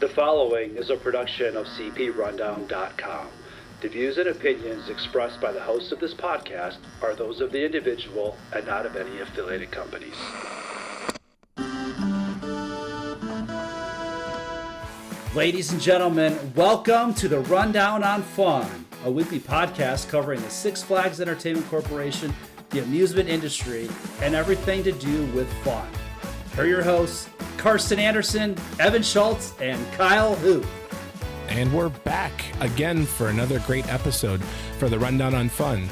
The following is a production of cprundown.com. The views and opinions expressed by the hosts of this podcast are those of the individual and not of any affiliated companies. Ladies and gentlemen, welcome to the Rundown on Fun, a weekly podcast covering the Six Flags Entertainment Corporation, the amusement industry, and everything to do with fun. Here are your hosts, Karsten Anderson, Evan Schultz, and Kyle Hoop. And we're back again for another great episode for the Rundown on Fun,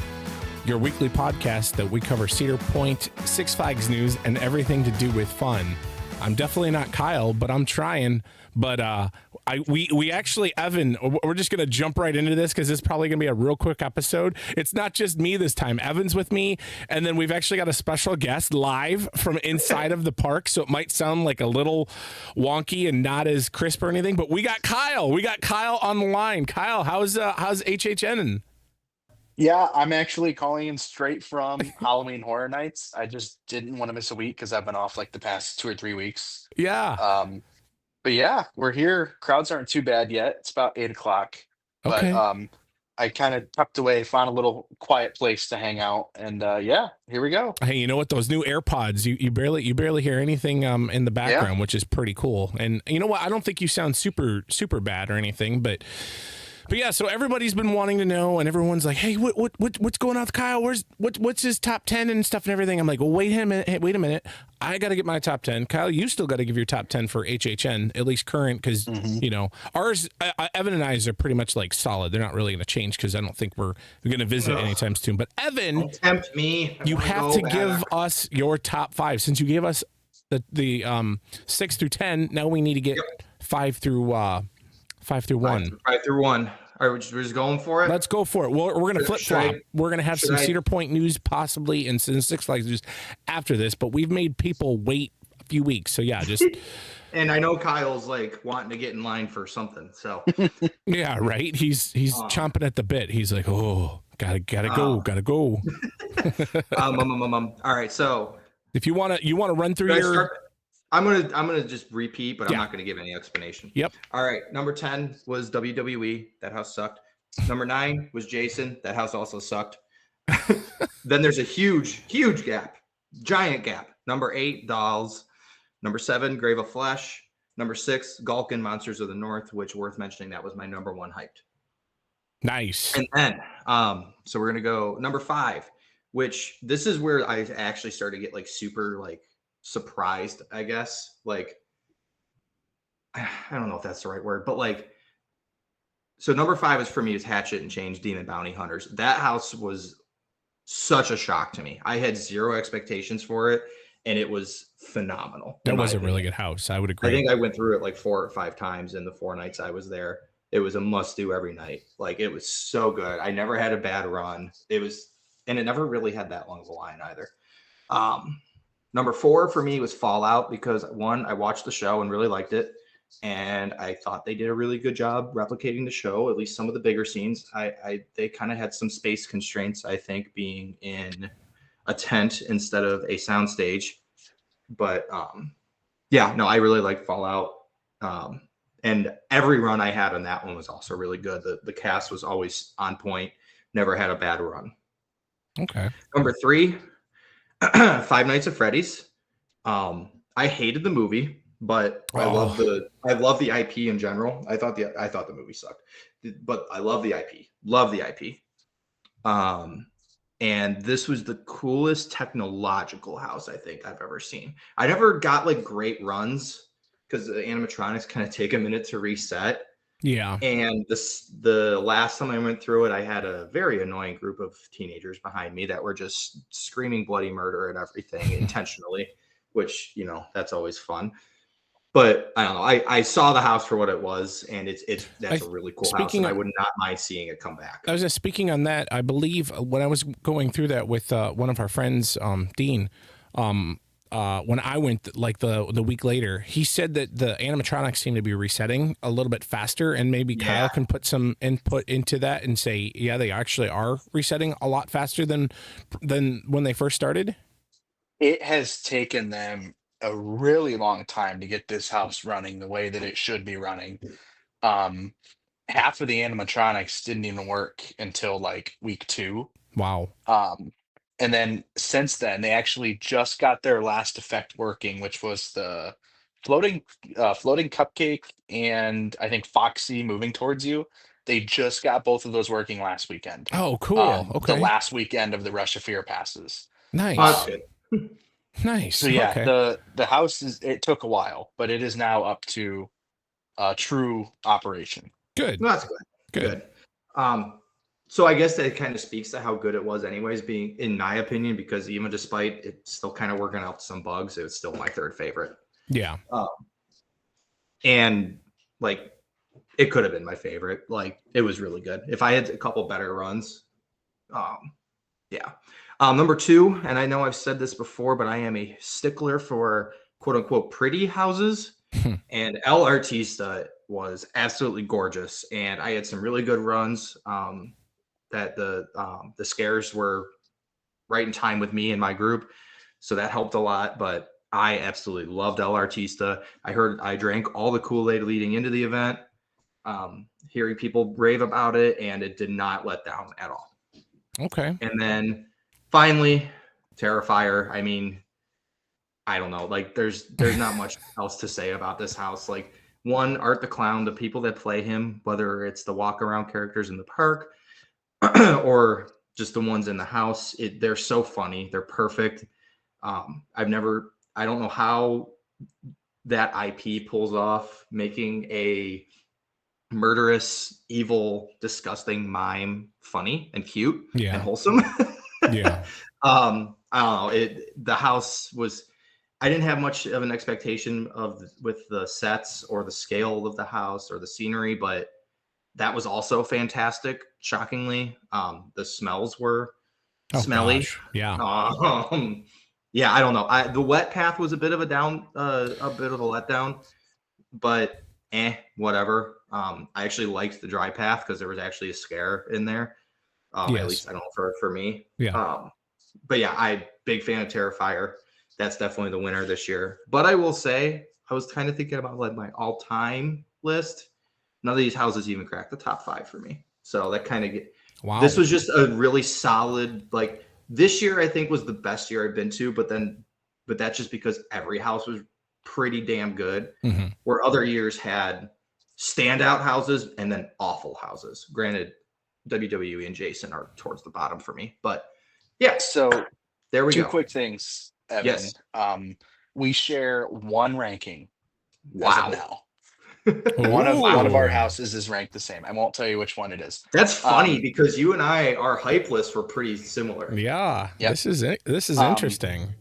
your weekly podcast that we cover Cedar Point, Six Flags news, and everything to do with fun. I'm definitely not Kyle, but I'm trying. But we actually, Evan, we're just going to jump right into this because it's probably going to be a real quick episode. It's not just me this time. Evan's with me, and then we've actually got a special guest live from inside of the park, so it might sound like a little wonky and not as crisp or anything, but we got Kyle. We got Kyle on the line. Kyle, how's HHN? Yeah, I'm actually calling in straight from Halloween Horror Nights. I just didn't want to miss a week because I've been off like the past 2 or 3 weeks. Yeah. But yeah, we're here. Crowds aren't too bad yet. It's about 8 o'clock. Okay. But I kind of tucked away, found a little quiet place to hang out, and yeah, here we go. Hey, you know what? Those new AirPods, you barely hear anything in the background, which is pretty cool. And you know what? I don't think you sound super bad or anything, but yeah, so everybody's been wanting to know, and everyone's like, "Hey, what's going on with Kyle? What's his top 10 and stuff and everything?" I'm like, "Well, wait a minute. I got to get my top 10. Kyle, you still got to give your top 10 for HHN, at least current, because you know ours. Evan and I's are pretty much like solid. They're not really going to change because I don't think we're going to visit anytime soon. But Evan, don't tempt me. You have to give us your top 5 since you gave us the 6 through 10. Now we need to get 5 through 1. 5 through 1. All right, we're just going for it. Let's go for it. We're going to flip flop. We're going to have some Cedar Point news possibly and some Six Flags news after this, but we've made people wait a few weeks. So yeah, just. And I know Kyle's like wanting to get in line for something. So yeah, right. He's chomping at the bit. He's like, oh, gotta go. All right, so if you want to run through your. I'm gonna just repeat, but I'm not gonna give any explanation. Yep. All right. Number 10 was WWE. That house sucked. Number 9 was Jason. That house also sucked. Then there's a huge gap, giant gap. Number 8, Dolls. Number 7, Grave of Flesh. Number 6, Gulkin, Monsters of the North, which worth mentioning that was my number 1 hyped. Nice. And then, so we're gonna go number 5, which this is where I actually started to get like super like surprised, I guess. Like, I don't know if that's the right word, but like, so number 5 is for me is Hatchet and Change Demon Bounty Hunters. That house was such a shock to me. I had 0 expectations for it, and it was phenomenal. That was a really good house. I would agree. I think I went through it like 4 or 5 times in the 4 nights I was there. It was a must do every night. Like, it was so good. I never had a bad run. And it never really had that long of a line either. Number 4 for me was Fallout because 1, I watched the show and really liked it. And I thought they did a really good job replicating the show, at least some of the bigger scenes. They kind of had some space constraints, I think, being in a tent instead of a soundstage. But yeah, no, I really liked Fallout. And every run I had on that one was also really good. The cast was always on point, never had a bad run. Okay. Number 3, Five Nights at Freddy's. I hated the movie, but I love the IP in general. I thought the movie sucked, but I love the IP. Love the IP. And this was the coolest technological house I think I've ever seen. I never got like great runs because the animatronics kind of take a minute to reset. Yeah. And the last time I went through it, I had a very annoying group of teenagers behind me that were just screaming bloody murder and everything intentionally, which, you know, that's always fun. But I don't know. I saw the house for what it was, and that's a really cool house, and I would not mind seeing it come back. I was just speaking on that. I believe when I was going through that with one of our friends, Dean, when I went like the week later, he said that the animatronics seem to be resetting a little bit faster, and maybe Kyle can put some input into that and say, yeah, they actually are resetting a lot faster than when they first started. It has taken them a really long time to get this house running the way that it should be running. Um, Half of the animatronics didn't even work until like week 2. Wow. Um, and then since then, they actually just got their last effect working, which was the floating floating cupcake and I think Foxy moving towards you. They just got both of those working last weekend. Oh, cool. The Okay. last weekend of the Rush of Fear passes. Oh, that's Nice. good. So Nice. yeah, Okay. the house it took a while, but it is now up to true operation. Good. No, that's good. Good. Good. So I guess that kind of speaks to how good it was, anyways. Being, in my opinion, because even despite it still kind of working out some bugs, it was still my third favorite. Yeah. And like, it could have been my favorite. Like, it was really good. If I had a couple better runs, yeah. Number 2, and I know I've said this before, but I am a stickler for quote unquote pretty houses. And El Artista was absolutely gorgeous, and I had some really good runs. That the scares were right in time with me and my group, so that helped a lot. But I absolutely loved El Artista. I drank all the Kool-Aid leading into the event. Hearing people rave about it, and it did not let down at all. Okay. And then finally, Terrifier. I mean, I don't know. Like, there's not much else to say about this house. Like, one, Art the Clown, the people that play him, whether it's the walk around characters in the park or just the ones in the house, they're so funny. They're perfect. I don't know how that IP pulls off making a murderous, evil, disgusting mime funny and cute Yeah. and wholesome. Yeah. I don't know. The house was. I didn't have much of an expectation with the sets or the scale of the house or the scenery, but that was also fantastic. Shockingly, the smells were smelly. Gosh. Yeah. Yeah, I don't know. The wet path was a bit of a letdown, but whatever. I actually liked the dry path because there was actually a scare in there. Yes. At least I don't know for me. Yeah. But yeah, I big fan of Terrifier. That's definitely the winner this year. But I will say, I was kind of thinking about like my all-time list. None of these houses even cracked the top 5 for me. So that kind of Wow. This was just a really solid, like, this year I think was the best year I've been to, but that's just because every house was pretty damn good. Mm-hmm. Where other years had standout houses and then awful houses. Granted, WWE and Jason are towards the bottom for me, but yeah. So there we two go. quick things, Evan. Yes. We share one ranking as Wow. of now. One of our houses is ranked the same. I won't tell you which one it is. That's funny because you and I, our hype lists were pretty similar. Yeah. Yep. This is interesting.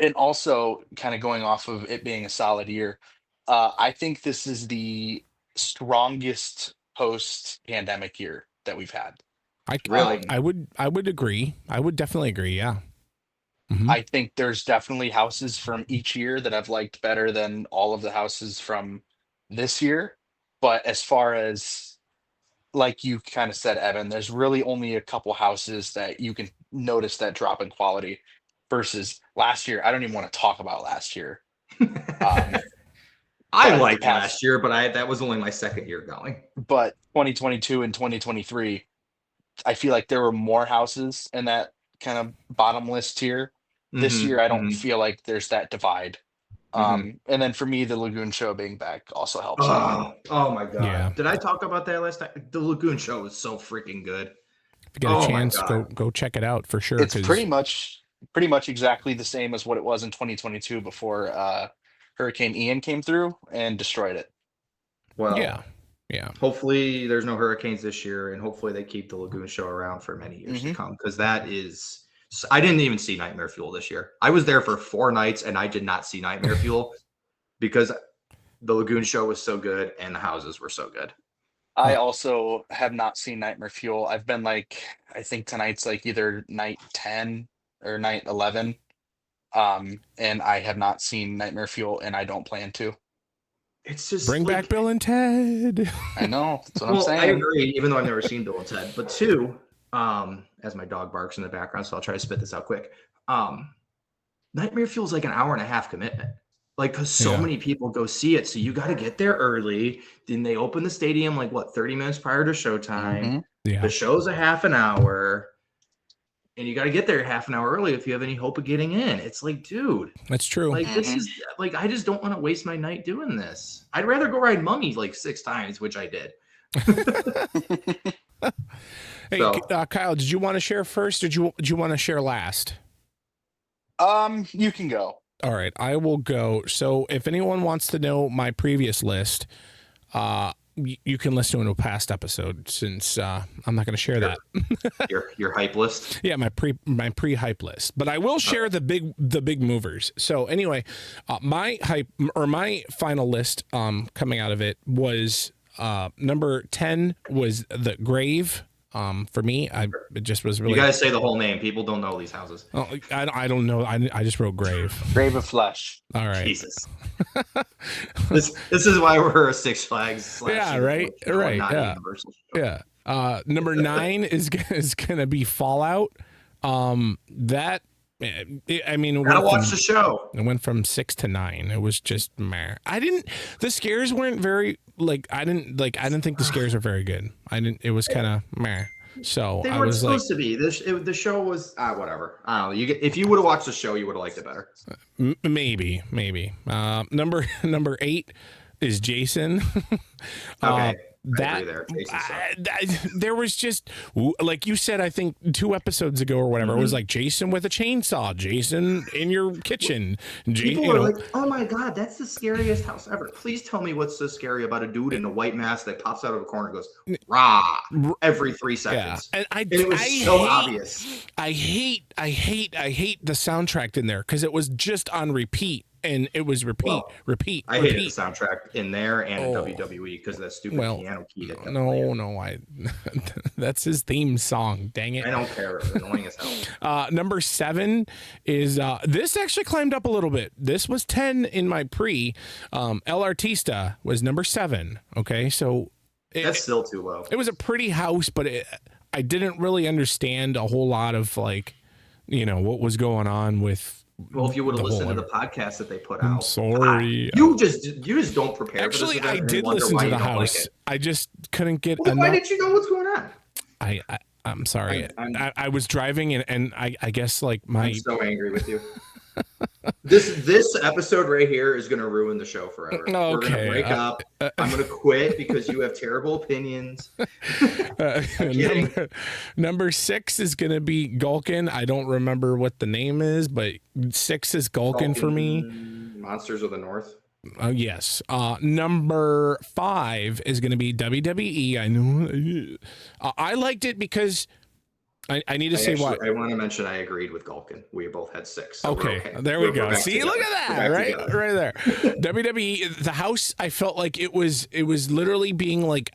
And also, kind of going off of it being a solid year, I think this is the strongest post-pandemic year that we've had. I would agree. I would definitely agree. Yeah. Mm-hmm. I think there's definitely houses from each year that I've liked better than all of the houses from this year. But as far as, like you kind of said, Evan, there's really only a couple houses that you can notice that drop in quality versus last year. I don't even want to talk about last year. I liked last year, but that was only my second year going. But 2022 and 2023, I feel like there were more houses in that kind of bottom list tier. This year, I don't feel like there's that divide. And then for me, the Lagoon Show being back also helps. Oh my God. Yeah. Did I talk about that last time? The Lagoon Show was so freaking good. If you get a chance, go check it out for sure. It's pretty much exactly the same as what it was in 2022 before Hurricane Ian came through and destroyed it. Well, yeah. Hopefully there's no hurricanes this year, and hopefully they keep the Lagoon Show around for many years to come, because that is. I didn't even see Nightmare Fuel this year. I was there for 4 nights and I did not see Nightmare Fuel because the Lagoon Show was so good and the houses were so good. I also have not seen Nightmare Fuel. I've been I think tonight's either night 10 or night 11. And I have not seen Nightmare Fuel and I don't plan to. It's just bring back Bill and Ted. I know. That's what I'm saying. I agree, even though I've never seen Bill and Ted. But 2, as my dog barks in the background, so I'll try to spit this out quick. Nightmare Fuel's like an hour and a half commitment. Like, because so Yeah. many people go see it. So you got to get there early. Then they open the stadium like, what, 30 minutes prior to showtime. Mhm. Yeah. The show's a half an hour. And you got to get there half an hour early if you have any hope of getting in. It's like, dude, That's true. like, this is like, I just don't want to waste my night doing this. I'd rather go ride Mummy like 6 times, which I did. Hey, So- Kyle, did you want to share first, or did you want to share last? You can go. All right, I will go. So if anyone wants to know my previous list, you can listen to a past episode, since I'm not going to share that. Your hype list. Yeah, my pre hype list. But I will share the big movers. So anyway, my final list coming out of it was number 10 was The Grave. For me, it just was really. You gotta say the whole name. People don't know these houses. Oh, I don't know. I just wrote Grave. Grave of Flesh. All right. Jesus. this is why we're a Six Flags. Yeah, right, right, Not yeah. Universal show. Yeah. Number 9 is gonna be Fallout. That. I mean, it Gotta went watch from- the show. It went from 6 to 9. It was just meh. The scares weren't very I didn't think the scares were very good. It was kind of meh. So They I weren't was like, supposed to be. The show was whatever. I don't know. If you would have watched the show, you would have liked it better. maybe. Number 8 is Jason. Okay. That there. there was just, like you said, I think 2 episodes ago or whatever, it was like Jason with a chainsaw, Jason in your kitchen. People were like, "Oh my god, that's the scariest house ever." Please tell me what's so scary about a dude in a white mask that pops out of a corner and goes rah every 3 seconds. Yeah, and it was so obvious. I hate the soundtrack in there because it was just on repeat. And it was repeat. I hated the soundtrack in there and in WWE because of that stupid piano key. No, that's his theme song. Dang it! I don't care. It's annoying as hell. Number 7 is this actually climbed up a little bit. This was 10 in my pre. El Artista was number 7. Okay, so that's still too low. It was a pretty house, but I didn't really understand a whole lot of what was going on with. Well, if you would have listened to the podcast that they put out, sorry, you just don't prepare. Actually, for this I did listen to the house. Like I just couldn't get. Well, why did you know what's going on? I'm sorry. I was driving and I guess like I'm so angry with you. This episode right here is going to ruin the show forever. Okay. We're going to break up. I'm going to quit because you have terrible opinions. Number 6 is going to be Gulkin. I don't remember what the name is, but 6 is Gulkin for me. Monsters of the North. Yes. Number 5 is going to be WWE. I know. I liked it because I need to say why. I want to mention I agreed with Gulkin. We both had 6. So okay. There we go. See, look at that. Right there. WWE, the house, I felt like it was literally being like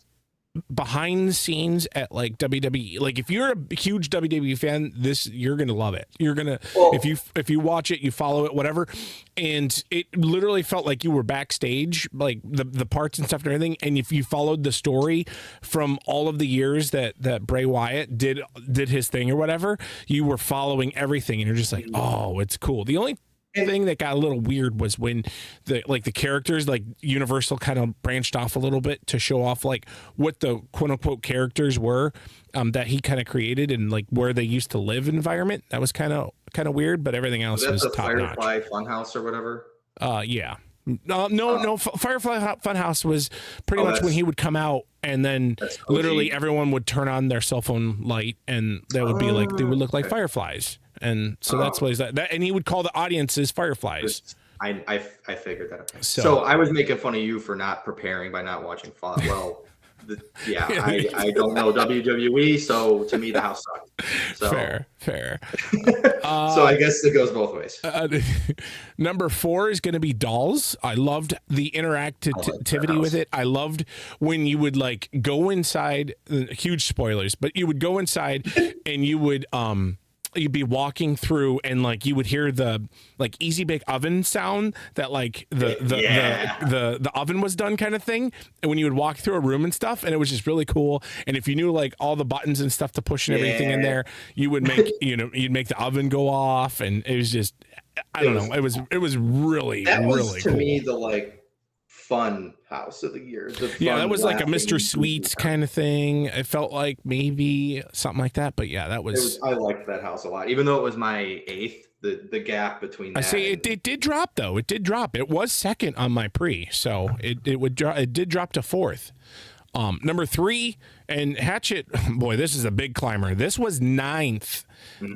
behind the scenes at like WWE. Like if you're a huge WWE fan, you're gonna love it. You're gonna if you watch it, you follow it, whatever. And it literally felt like you were backstage, like the parts and stuff and everything. And if you followed the story from all of the years that Bray Wyatt did his thing or whatever, you were following everything, and you're just like, oh, it's cool. The only thing that got a little weird was when the characters, like Universal kind of branched off a little bit to show off like what the quote unquote characters were that he kind of created and like where they used to live environment. That was kind of weird, but everything else was top notch. Firefly Funhouse or whatever. Yeah. No. Firefly Funhouse was pretty much when he would come out, and then literally everyone would turn on their cell phone light, and that would be like they would look like fireflies. And so that's what he's that, and he would call the audiences fireflies. I figured that out. So I was making fun of you for not preparing by not watching Fallout. Well, I don't know WWE, so to me the house sucked. So. Fair. So I guess it goes both ways. Number 4 is going to be Dolls. I loved the interactivity with it. I loved when you would like go inside. Huge spoilers, but you would go inside and you would you'd be walking through and like you would hear the like easy bake oven sound that like the oven was done kind of thing, and when you would walk through a room and stuff, and it was just really cool. And if you knew like all the buttons and stuff to push and everything in there, you would make you'd make the oven go off, and it was just I don't know, it was really that was really to cool. me the like fun house of the year. Yeah, that was like a Mr. laughing, Sweets kind of thing. It felt like maybe something like that, but yeah, that was. I liked that house a lot, even though it was my 8th. The gap between that. I say it did drop though. It did drop. It was second on my pre, so it did drop to 4th. Number 3 and Hatchet. Boy, this is a big climber. This was 9th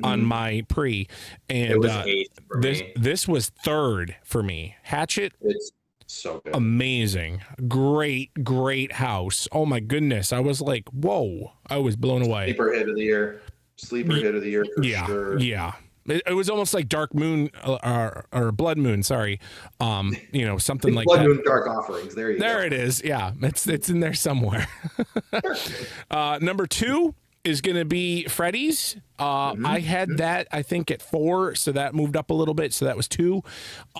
on my pre, and it was 8th for me. This was 3rd for me. Hatchet. It's so good. Amazing. Great house. Oh my goodness. I was like, whoa. I was blown away. Sleeper hit of the year. Hit of the year for sure. Yeah. It was almost like Dark Moon or Blood Moon, sorry. Something like Blood that. Moon Dark Offerings. There you go. There it is. Yeah. It's in there somewhere. Number 2 is going to be Freddy's. I had that, I think, at 4, so that moved up a little bit. So that was 2.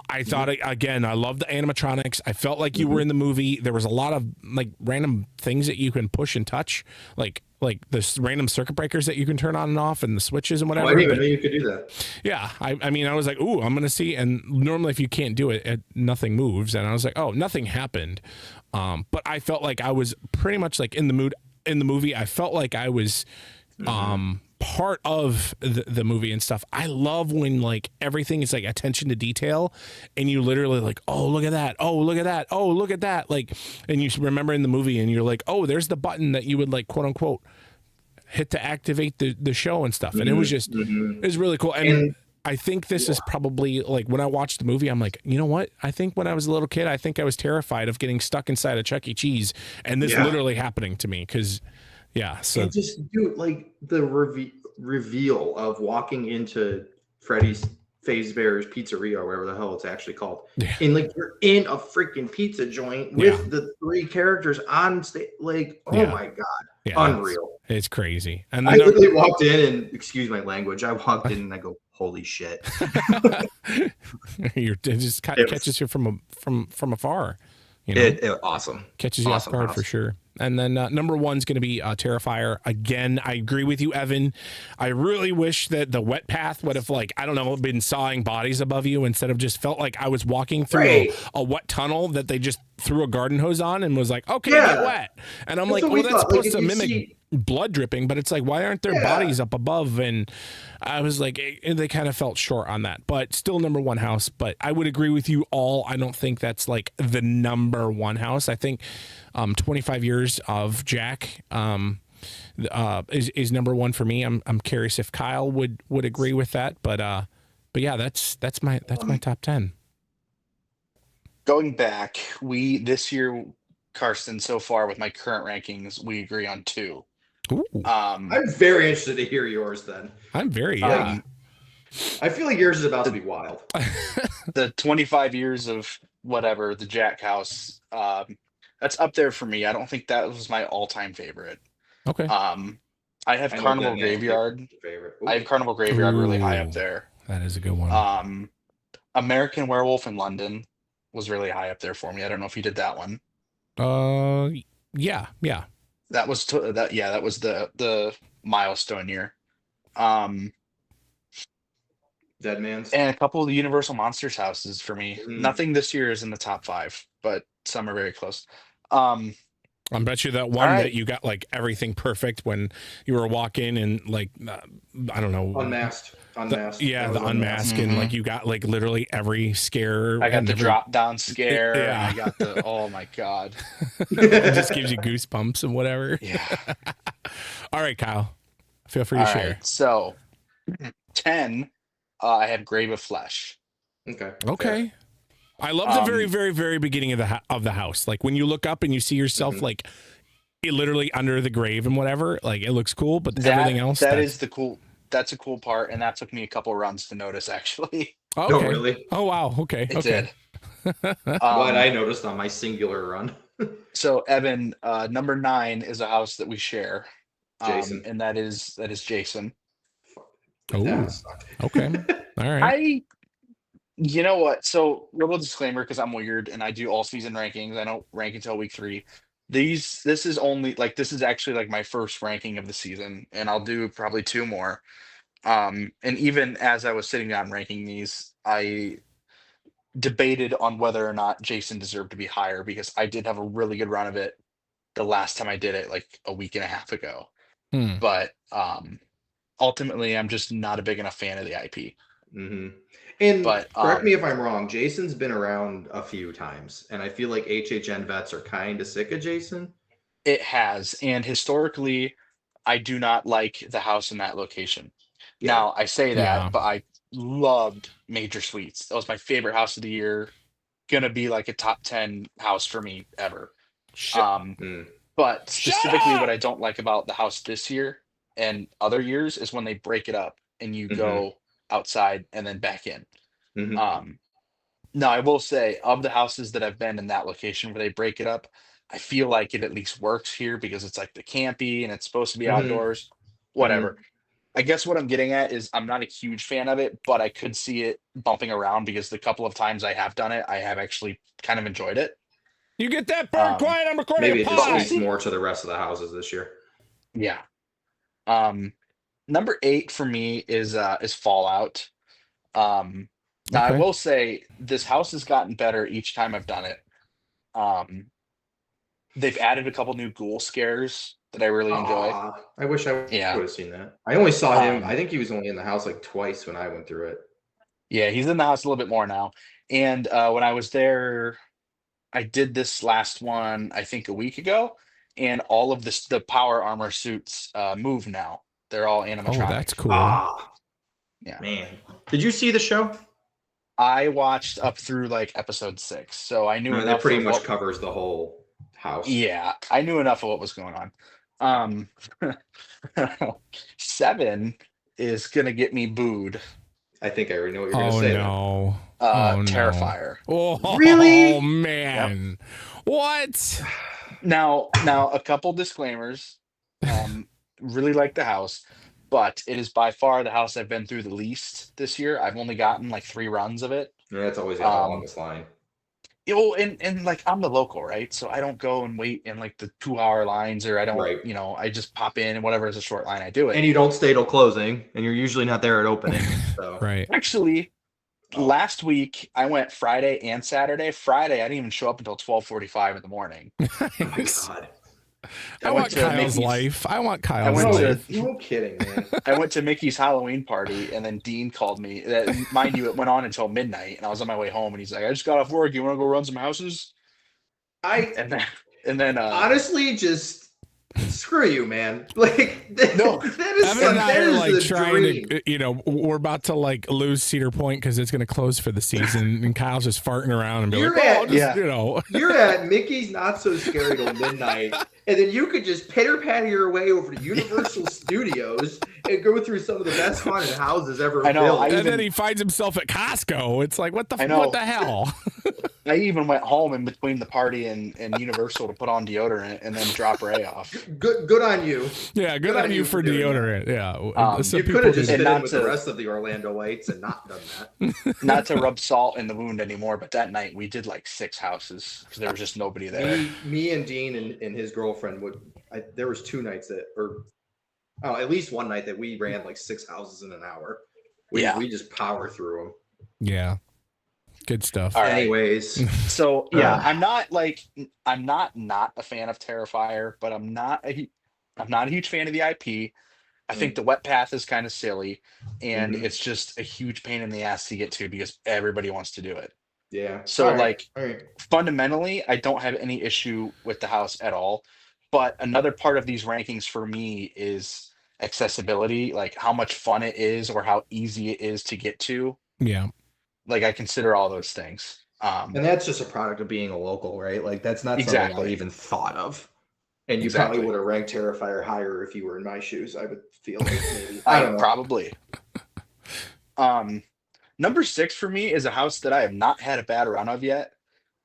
I thought, again, I love the animatronics. I felt like you were in the movie. There was a lot of like random things that you can push and touch, like the random circuit breakers that you can turn on and off, and the switches and whatever. I didn't even know you could do that. Yeah, I mean, I was like, ooh, I'm going to see. And normally if you can't do it, nothing moves. And I was like, oh, nothing happened. But I felt like I was pretty much like in the mood in the movie. I felt like I was part of the movie and stuff. I love when like everything is like attention to detail, and you literally like, oh, look at that. Oh, look at that. Oh, look at that. Like, and you remember in the movie and you're like, oh, there's the button that you would like, quote unquote, hit to activate the show and stuff. And it was just, it was really cool. And I think this is probably like when I watched the movie, I'm like, you know what? I think when I was a little kid, I think I was terrified of getting stuck inside a Chuck E. Cheese and this literally happening to me. Cause so and just do like the reveal of walking into Freddy's Fazbear's Pizzeria or whatever the hell it's actually called. Yeah. And like you're in a freaking pizza joint with the 3 characters on stage. Like, oh my God. Unreal. It's crazy. And I literally walked in and, excuse my language, I walked in and I go, holy shit. It just catches you from afar. You know? It awesome. Catches you off guard for sure. And then number 1's going to be Terrifier. Again, I agree with you, Evan. I really wish that the wet path would have, like, I don't know, been sawing bodies above you instead of just felt like I was walking through a wet tunnel that they just threw a garden hose on and was like, okay, get wet. And I'm like, well, that's supposed to mimic blood dripping, but it's like, why aren't there bodies up above? And I was like, they kind of felt short on that, but still number 1 house. But I would agree with you all. I don't think that's like the number 1 house. I think 25 years of Jack is number 1 for me. I'm curious if Kyle would agree with that, but yeah, that's my top 10. Going back, this year, Carson, so far with my current rankings, we agree on 2. Ooh. I'm very interested to hear yours then. I'm very I feel like yours is about to be wild. The 25 years of whatever, the Jack House, that's up there for me. I don't think that was my all-time favorite. Okay. I have Carnival Graveyard. I have Carnival Graveyard really high up there. That is a good one. American Werewolf in London was really high up there for me. I don't know if you did that one. Yeah. That was that was the milestone year. Dead Man's and a couple of the Universal Monsters houses for me. Nothing this year is in the top 5, but some are very close. I bet you that one that you got like everything perfect when you were walking and like I don't know, unmasked. The unmask and like you got like literally every scare. I got the drop down scare. Yeah, I got the oh my god, it just gives you goosebumps and whatever. Yeah. All right, Kyle, feel free to share. Right, so 10, I have Grave of Flesh. Okay. Fair. I love the very, very, very beginning of the house. Like when you look up and you see yourself like it literally under the grave and whatever. Like it looks cool, but everything else that's a cool part, and that took me a couple runs to notice actually. Okay. Oh, really? Oh wow. Okay. It did. What I noticed on my singular run. So Evan, number 9 is a house that we share. Jason. And that is Jason. Oh, it sucked. okay. All right. You know what? So, little disclaimer, because I'm weird and I do all season rankings. I don't rank until week 3. This is only like this is actually like my first ranking of the season, and I'll do probably 2 more. And even as I was sitting down ranking these, I debated on whether or not Jason deserved to be higher because I did have a really good run of it the last time I did it like a week and a half ago. Hmm. But ultimately, I'm just not a big enough fan of the IP. Hmm. And But correct me if I'm wrong. Jason's been around a few times, and I feel like HHN vets are kind of sick of Jason. it has, and historically, I do not like the house in that location. Yeah. Now, I say Yeah. that, but I loved Major Suites. That was my favorite house of the year. Gonna be like a top 10 house for me ever. Shut. Um, Mm. but Shut specifically, what up. I don't like about the house this year and other years is when they break it up and you Hmm. go outside and then back in. Hmm. Um, Now, I will say, of the houses that I've been in that location where they break it up, I feel like it at least works here because it's like the campy and it's supposed to be Hmm. outdoors. Hmm. Whatever. I guess what I'm getting at is I'm not a huge fan of it, but I could see it bumping around because the couple of times I have done it, I have actually kind of enjoyed it. You get that bird Um, quiet. I'm recording a Maybe it just but we'll pod. speaks see. more to the rest of the houses this year. Yeah. Um, Number 8 for me is Fallout. Um, Now I Okay. will say this house has gotten better each time I've done it. Um, they've added a couple new ghoul scares that I really enjoy. I wish I Yeah. would have seen that. I only saw him. I Um, think he was only in the house like twice when I went through it. yeah, he's in the house a little bit more now. And when I was there, I did this last one, I think a week ago, and all of the power armor suits move now. They're all Oh, animatronic. that's cool. Ah, Yeah. man. Did you see the show? I watched up through like episode 6, so I knew That enough pretty of much what. covers the whole house. Yeah, I knew enough of what was going on. Um, 7 is gonna get me booed. I think I already know what you're going to Oh say then. no. Oh no. Terrifier. Oh Really? Yep. man. What? Now, a couple disclaimers. Um, really like the house, but it is by far the house I've been through the least this year. I've only gotten like 3 runs of it. Yeah, that's always got the Um, longest line. and like I'm the local, right? So I don't go and wait in like the 2-hour lines, or I don't, Right. I just pop in and whatever is a short line, I do it. And you don't stay till closing, and you're usually not there at opening. So, Right. Actually, oh, last week I went Friday and Saturday. Friday I didn't even show up until 12:45 in the morning. oh my Nice. God. I I went want to Kyle's Mickey's. life. I want I Kyle's went to life. No kidding, man. I went to Mickey's Halloween party, and then Dean called me. That, mind you, it went on until midnight, and I was on my way home, and he's like, "I just got off work. You want to go run some houses?" I And then, and then, honestly just screw you, man. Like that, no, Evan and I that are is like the trying dream. to, we're about to like lose Cedar Point because it's going to close for the season, and Kyle's just farting around and be You're like, "Oh, at- just yeah, You're at Mickey's Not So Scary till midnight, and then you could just pitter patter your way over to Universal Studios and go through some of the best haunted houses ever I know, built. and then he finds himself at Costco. It's like, what the I what know. the hell? I even went home in between the party and Universal to put on deodorant and then drop Ray off. Good on you. Yeah, good on you for doing that. deodorant. Yeah, Um, You could have just And fit in not with to- the rest of the Orlando Lights and not done that. Not to rub salt in the wound anymore, but that night we did like 6 houses because there was just nobody there. Me and Dean and his girlfriend there was 2 nights at least one night that we ran like 6 houses in an hour. We just power through them. Yeah, good stuff. All right. Anyways, So yeah, I'm not a fan of Terrifier, but I'm not a huge fan of the IP. I think the wet path is kind of silly, and Mhm. it's just a huge pain in the ass to get to because everybody wants to do it. yeah. So All right. like All right. fundamentally, I don't have any issue with the house at all. But another part of these rankings for me is accessibility, like how much fun it is or how easy it is to get to. Yeah, Like I consider all those things. And that's just a product of being a local, right? Like that's not something I Exactly. even thought of. And you Exactly. probably would have ranked Terrifier higher if you were in my shoes. I would feel like maybe. I don't know. Probably. Number 6 for me is a house that I have not had a bad run of yet.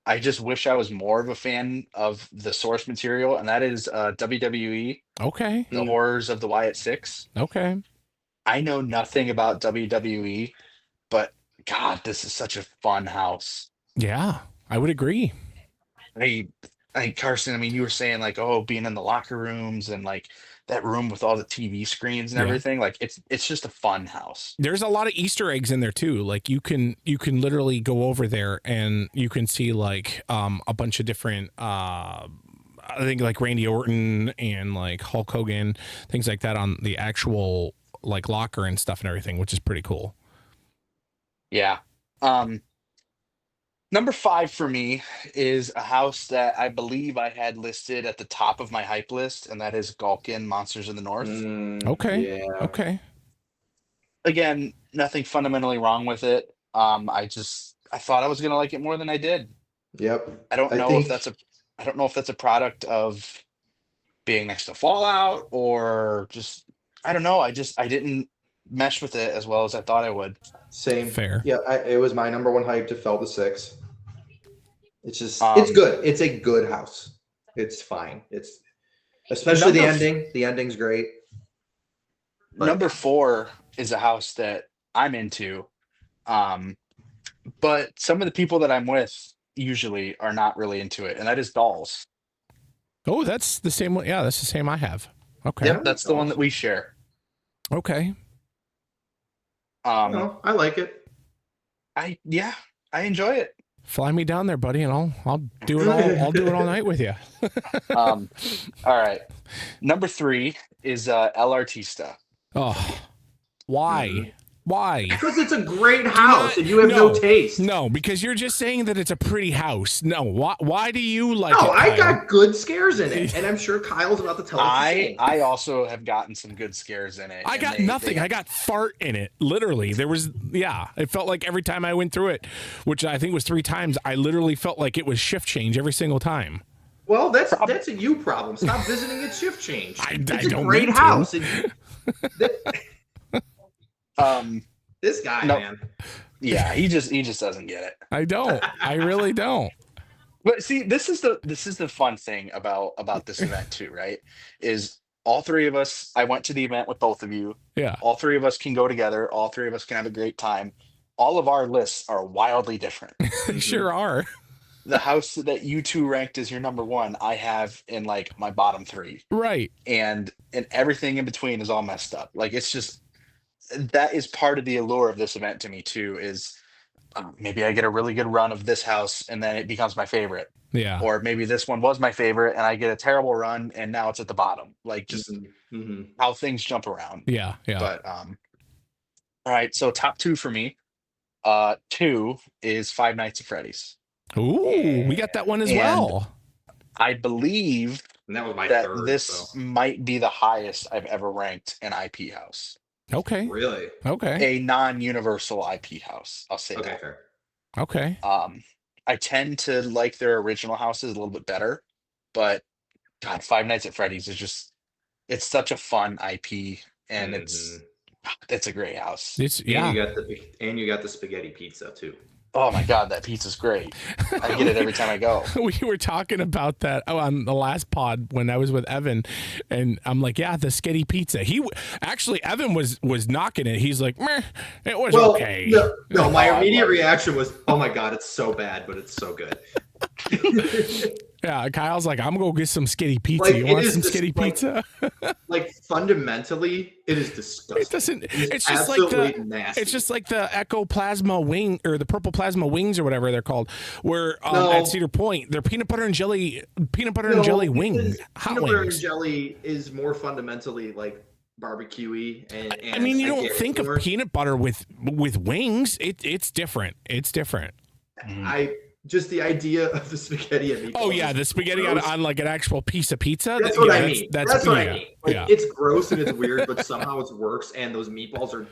I just wish I was more of a fan of the source material, and that is WWE, okay, The Horrors of the Wyatt Six. okay. I know nothing about WWE, but God, this is such a fun house. Yeah, I would agree. I, Carson, I mean, you were saying like, oh, being in the locker rooms and like that room with all the TV screens and Yeah. everything. Like, it's just a fun house. There's a lot of Easter eggs in there too. Like you can literally go over there and you can see like a bunch of different I think like Randy Orton and like Hulk Hogan, things like that on the actual like locker and stuff and everything, which is pretty cool. Yeah. Um, Number 5 for me is a house that I believe I had listed at the top of my hype list, and that is Gulkin Monsters of the North. Okay. Yeah. Okay. Again, nothing fundamentally wrong with it. I thought I was gonna like it more than I did. Yep. I don't I know if think I don't know if that's a product of being next to Fallout or just I don't know. I didn't mesh with it as well as I thought I would. same. Fair. Yeah, it was my number one hype to fell to 6. It's just it's Um, good. It's a good house. It's fine. It's especially the number f- ending. The ending's great. But Number 4 is a house that I'm into. Um, but some of the people that I'm with usually are not really into it, and that is Dolls. Oh, that's the same one. Yeah, that's the same I have. Okay. Yep, that's the one that we share. Okay. Um, I like it. I enjoy it. Fly me down there, buddy, and I'll do it all. I'll do it all night with you. All right. Number 3 is El Artista. Oh, why? Why? Because it's a great house and you have no taste. No, because you're just saying that it's a pretty house. No, why do you like No, it, I Kyle? got good scares in it, and I'm sure Kyle's about to tell us the same. I also have gotten some good scares in it. I and got nothing. I got fart in it. Literally. There was, yeah. It felt like every time I went through it, which I think was 3 times, I literally felt like it was shift change every single time. Well, that's a you problem. Stop visiting at shift change. I It's a don't great mean to. house. This guy, No. man. Yeah, he just doesn't get it. I don't. I really don't. But see, this is the fun thing about this event too, right? Is all 3 of us, I went to the event with both of you. Yeah. All 3 of us can go together. All 3 of us can have a great time. All of our lists are wildly different. They sure are. The house that you 2 ranked as your number 1, I have in like my bottom 3. Right. And everything in between is all messed up. Like it's just that is part of the allure of this event to me too, is maybe I get a really good run of this house and then it becomes my favorite. Yeah. Or maybe this one was my favorite and I get a terrible run and now it's at the bottom. Like just how things jump around. Yeah. Yeah. But all right, so top 2 for me. 2 is Five Nights at Freddy's. Ooh, we got that one as And well. I believe And that was my that third. this So. might be the highest I've ever ranked an IP house. Okay. Really? Okay. A non-universal IP house. I'll say Okay, that. fair. Okay. I tend to like their original houses a little bit better, but God, Five Nights at Freddy's is it's such a fun IP and it's a great house. It's And yeah. you got the spaghetti pizza too. Oh my God, that pizza's great. I get it every time I go. We were talking about that on the last pod when I was with Evan, and I'm like, yeah, the skitty pizza. Actually Evan was knocking it. He's like, meh, it was okay. No, my Oh, I immediate love it. reaction was, oh my God, it's so bad, but it's so good. Yeah, Kyle's like, I'm gonna go get some skitty pizza. Like, You it want is some just, skitty like, pizza? Like fundamentally, it is disgusting. It doesn't. It's just absolutely like nasty. It's just like the ectoplasma wing or the purple plasma wings or whatever they're called. Where No. at Cedar Point, they're peanut butter and jelly No, wing because hot peanut butter and wings. jelly is more fundamentally like barbecue-y and I mean, you I don't get it think of more. peanut butter with wings. It's different. It's different. I just the idea of the spaghetti and meatballs. Oh yeah, is the spaghetti gross. on like an actual piece of pizza. That's what yeah, I mean. That's what yeah, I mean. Like, yeah. it's gross and it's weird, but somehow it works, and those meatballs are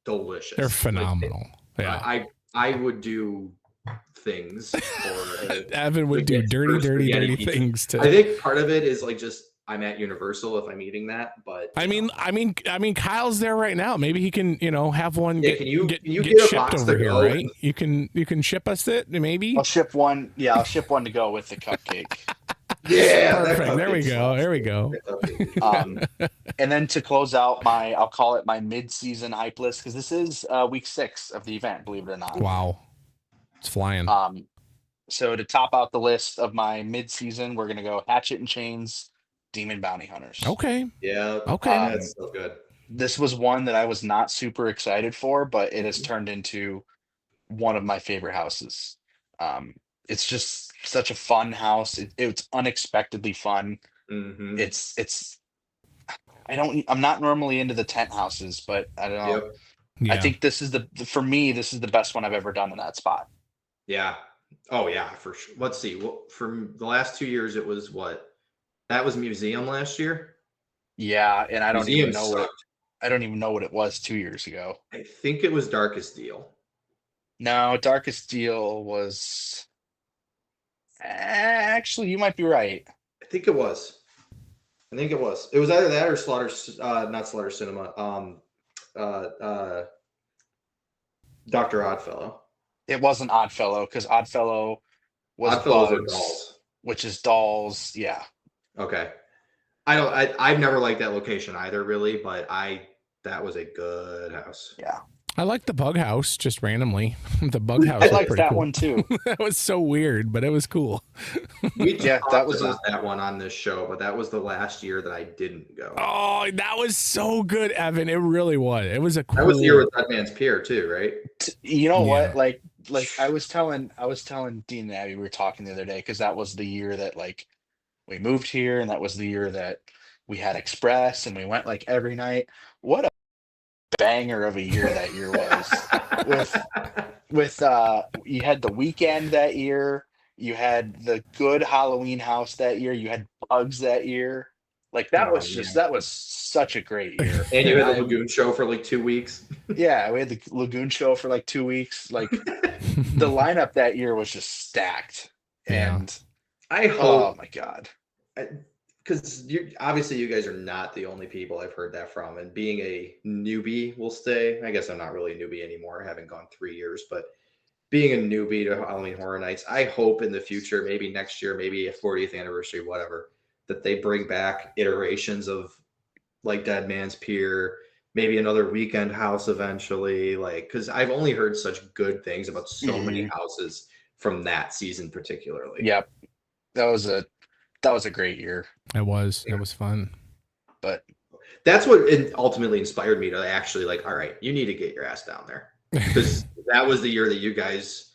delicious. They're Like, phenomenal. Yeah. I would do things for Evan would do dirty spaghetti pizza. things to. I think part of it is like just I'm at Universal if I'm eating that, but I mean, Kyle's there right now. Maybe he can, have one Yeah, get, can you get, get get a shipped box over to here, go? right? You can ship us it, maybe. I'll ship one. Yeah, I'll ship one to go with the cupcake. Yeah, Perfect. There we go. There we go. Um, and then to close out I'll call it my mid-season hype list because this is week 6 of the event, believe it or not. Wow. It's flying. So to top out the list of my mid-season, we're gonna go Hatchet and Chains, Demon Bounty Hunters. Okay. Yeah. Okay. That's so good. This was one that I was not super excited for, but it has turned into one of my favorite houses. It's just such a fun house. It's unexpectedly fun. Mm-hmm. I'm not normally into the tent houses, but I don't know. Yep. Yeah. I think this is for me, this is the best one I've ever done in that spot. Yeah. Oh yeah, for sure. Let's see. Well, from the last 2 years, it was what? That was Museum last year. Yeah, and I don't Museum even know sucked. I don't even know what it was 2 years ago. I think it was Darkest Deal. No, Darkest Deal was actually you might be right. I think it was. It was. It was either that or not Slaughter Cinema. Dr. Oddfellow. It wasn't Oddfellow because Oddfellow was Oddfellows are Bugs, dolls. which is dolls. Yeah. Okay. I've never liked that location either, really, but that was a good house. Yeah. I like the bug house just randomly. The bug house. I was liked pretty that cool. one too. That was so weird, but it was cool. We Yeah, talked that was about that one on this show, but that was the last year that I didn't go. Oh, that was so good, Evan. It really was. It was a cool. That was the year with Dead Man's Pier too, right? You know Yeah. what? Like I was telling Dean and Abby, we were talking the other day because that was the year that like we moved here, and that was the year that we had Express, and we went like every night. What a banger of a year that year was. with you had the weekend that year, you had the good Halloween house that year, you had Bugs that year. Like that was just that was such a great year. And you had the Lagoon show for like 2 weeks. Yeah, we had the Lagoon show for like 2 weeks. Like the lineup that year was just stacked. Yeah. And I hope, oh my god. because obviously you guys are not the only people I've heard that from. And being a newbie, will stay. I guess I'm not really a newbie anymore. I haven't gone 3 years, but being a newbie to Halloween Horror Nights, I hope in the future, maybe next year, maybe a 40th anniversary, whatever, that they bring back iterations of like Dead Man's Pier, maybe another weekend house eventually. Like, because I've only heard such good things about so many houses from that season, particularly. Yep. That was a great year. It was fun. But that's what ultimately inspired me to actually like, all right, you need to get your ass down there. Because that was the year that you guys,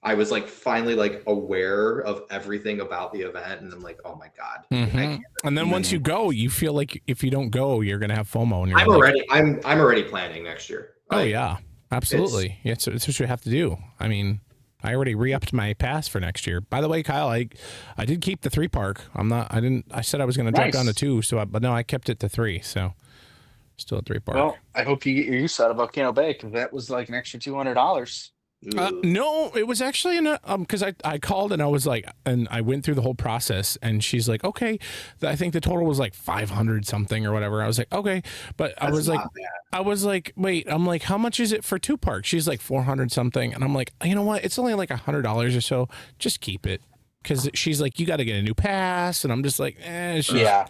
I was like finally like aware of everything about the event, and I'm like, oh my god. Mm-hmm. And then once you go, you feel like if you don't go, you're gonna have FOMO. And I'm already planning next year. Oh yeah, absolutely. It's what you have to do. I mean, I already re-upped my pass for next year. By the way, Kyle, I did keep the 3 park. I said I was going to drop down to 2, but no, I kept it to 3. So still at 3 park. well, I hope you get your use out of Volcano Bay because that was like an extra $200. No, it was actually because I called and I was like, and I went through the whole process, and she's like, okay, I think the total was like 500 something or whatever. I was like, okay, but I was like, wait, I'm like, how much is it for 2 parks? She's like 400 something, and I'm like, you know what? It's only like $100 or so. Just keep it, because she's like, you got to get a new pass, and I'm just like, Yeah.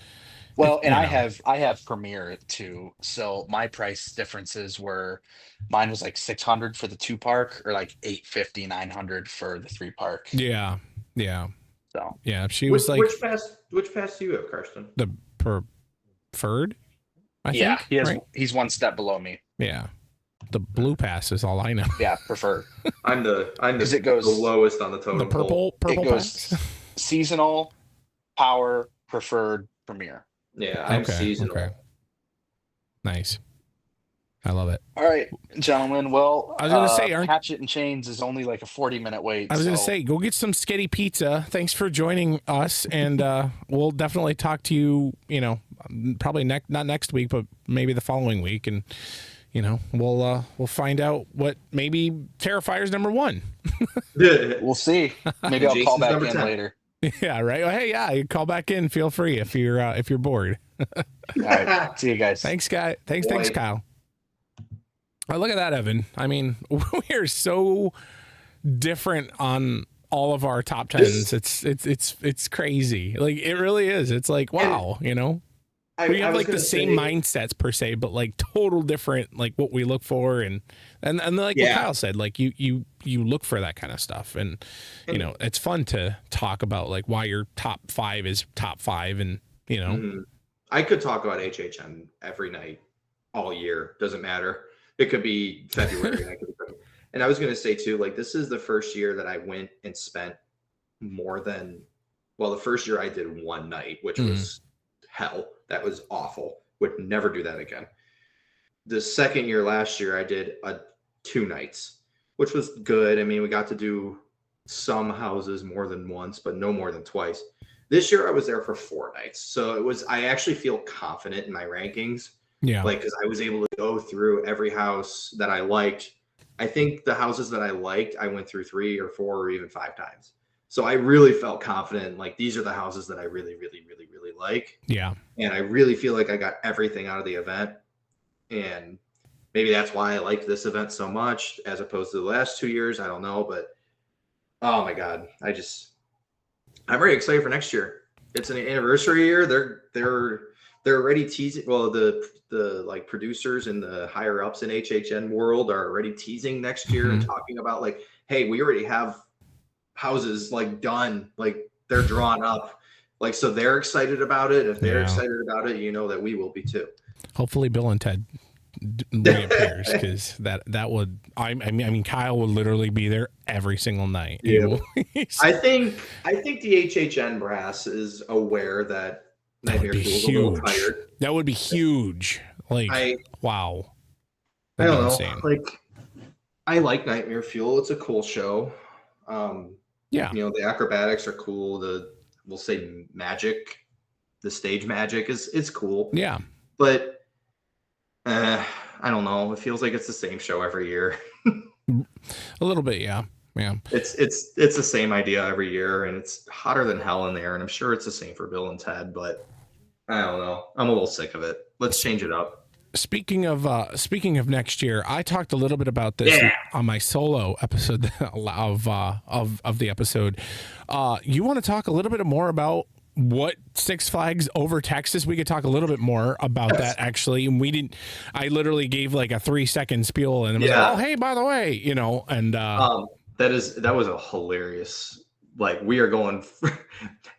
Well, and I have Premier too, so my price differences were, mine was like 600 for the 2 park, or like 850, 900 for the 3 park. Yeah. So yeah, she was like, which pass do you have, Karsten? the preferred. I yeah, think, right? he's one step below me. Yeah, the blue pass is all I know. Yeah, preferred. I'm the it goes, the lowest on the totem The purple it goes pass. seasonal, power, preferred, Premier. Yeah, I'm seasonal. Okay. Nice. I love it. All right, gentlemen. Well, I was going to say, Hatchet and Chains is only like a 40-minute wait. I was going to say, go get some Skitty Pizza. Thanks for joining us, and we'll definitely talk to you. Probably not next week, but maybe the following week, and we'll find out what maybe Terrifier's number 1. We'll see. Maybe I'll call back in 10. later. Yeah, right. Hey, yeah, you call back in. Feel free if you're bored. All right, see you guys. Thanks, guy. Thanks, Kyle. Oh, look at that, Evan. I mean, we are so different on all of our top tens. It's crazy. Like it really is. It's like, wow, you know. We have like the same mindsets per se, but like total different, like what we look for, and like what Kyle said, like you look for that kind of stuff, and you know it's fun to talk about like why your top 5 is top 5, and you know. I could talk about HHN every night, all year, doesn't matter. It could be February, and I was gonna say too, like this is the first year that I went and spent more than, well, the first year I did one night, which was hell. That was awful. Would never do that again. The second year last year, I did 2 nights, which was good. I mean, we got to do some houses more than once, but no more than twice. This year, I was there for 4 nights. So I actually feel confident in my rankings. Yeah. Like, because I was able to go through every house that I liked. I think the houses that I liked, I went through 3 or 4 or even 5 times. So I really felt confident. Like, these are the houses that I really, really, really, really like. Yeah. And I really feel like I got everything out of the event. And maybe that's why I liked this event so much as opposed to the last 2 years. I don't know. But, oh, my God. I'm very excited for next year. It's an anniversary year. They're already teasing. Well, the like producers and the higher ups in HHN world are already teasing next year and talking about like, hey, we already have houses like done, like they're drawn up, like, so they're excited about it. If they're excited about it, you know that we will be too. Hopefully Bill and Ted reappears, because that would, I mean Kyle would literally be there every single night. Yeah. I think the HHN brass is aware that Nightmare Fuel's a little tired. That would be huge. Like, wow. I don't know. Insane. Like, I like Nightmare Fuel. It's a cool show. You know, the acrobatics are cool. We'll say magic, the stage magic is cool. Yeah. But I don't know. It feels like it's the same show every year. A little bit, yeah. Yeah. It's the same idea every year, and it's hotter than hell in there, and I'm sure it's the same for Bill and Ted, but I don't know. I'm a little sick of it. Let's change it up. Speaking of next year, I talked a little bit about this on my solo episode of the episode. You want to talk a little bit more about what Six Flags Over Texas? We could talk a little bit more about that actually. And I literally gave like a 3-second spiel, and it was like, oh, hey, by the way, you know, and that was a hilarious. Like, we are going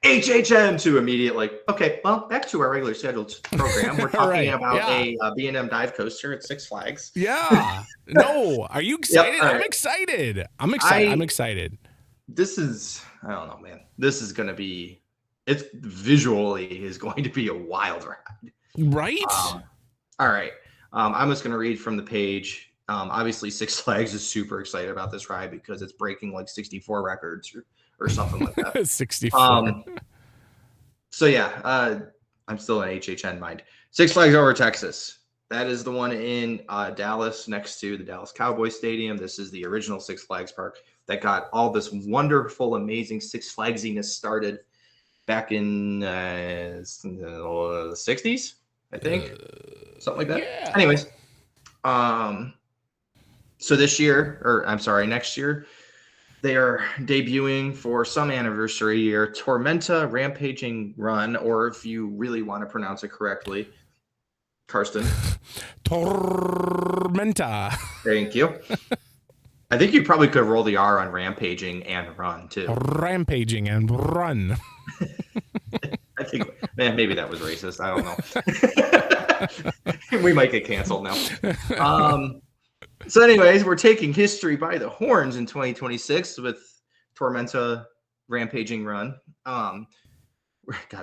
HHN to immediate, like, okay, well, back to our regular scheduled program. We're talking about a B&M dive coaster at Six Flags. Yeah. No. Are you excited? Yep, I'm excited. I'm excited. This is, I don't know, man. This is going to be, it's visually is going to be a wild ride. Right? All right. I'm just going to read from the page. Obviously, Six Flags is super excited about this ride because it's breaking like 64 records or something like that. 64. So yeah, I'm still in HHN mind. Six Flags Over Texas. That is the one in Dallas, next to the Dallas Cowboy Stadium. This is the original Six Flags park that got all this wonderful, amazing Six Flagsiness started back in the 60s, I think, something like that. Yeah. Anyways, so next year, they are debuting for some anniversary year, Tormenta Rampaging Run, or if you really want to pronounce it correctly, Karsten. Tormenta. Thank you. I think you probably could roll the R on Rampaging and Run, too. Rampaging and Run. I think, man, maybe that was racist. I don't know. We might get canceled now. So anyways, we're taking history by the horns in 2026 with Tormenta Rampaging Run. God,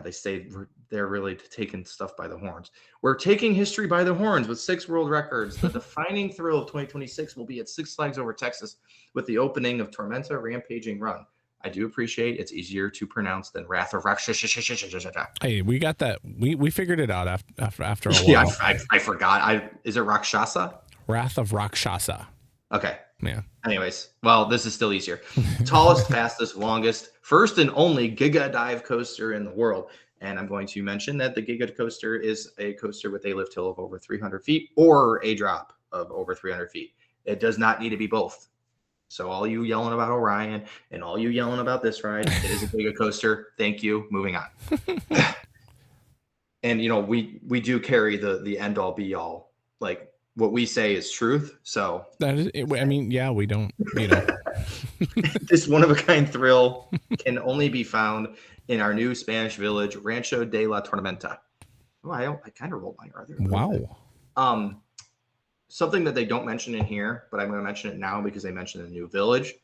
they say they're really taking stuff by the horns. We're taking history by the horns with 6 world records. The defining thrill of 2026 will be at Six Flags Over Texas with the opening of Tormenta Rampaging Run. I do appreciate it's easier to pronounce than Wrath of Rakshasa. Hey, we got that. We figured it out after a while. Yeah, I forgot. Is it Rakshasa? Wrath of Rakshasa. Okay. Yeah. Anyways, well, this is still easier. Tallest, fastest, longest, first and only Giga dive coaster in the world. And I'm going to mention that the Giga coaster is a coaster with a lift hill of over 300 feet or a drop of over 300 feet. It does not need to be both. So all you yelling about Orion and all you yelling about this ride, it is a Giga coaster. Thank you. Moving on. And we do carry the end all be all. Like what we say is truth. So That is, I mean, yeah, we don't, this one of a kind thrill can only be found in our new Spanish village, Rancho de la Tormenta. Oh, I kind of rolled my R there. Wow. Something that they don't mention in here, but I'm going to mention it now because they mentioned the new village.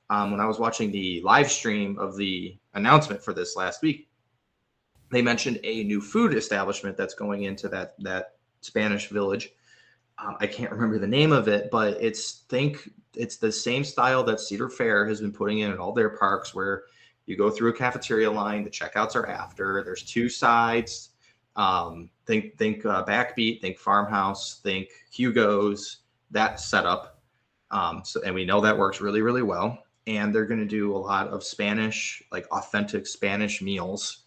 When I was watching the live stream of the announcement for this last week, they mentioned a new food establishment that's going into that Spanish village. I can't remember the name of it, but it's the same style that Cedar Fair has been putting in all their parks, where you go through a cafeteria line. The checkouts are after. There's two sides. Think Backbeat, think Farmhouse, think Hugo's, that setup. And we know that works really, really well. And they're going to do a lot of Spanish, like authentic Spanish meals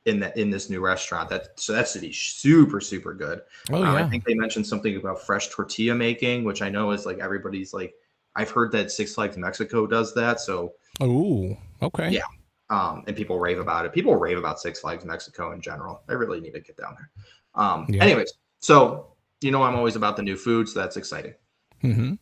in this new restaurant. So that's to be super, super good. Oh, yeah. I think they mentioned something about fresh tortilla making, which I know is like everybody's like, I've heard that Six Flags Mexico does that. So, oh, okay. Yeah. And people rave about it. People rave about Six Flags Mexico in general. I really need to get down there. Anyways, so I'm always about the new food, so that's exciting. Mm-hmm.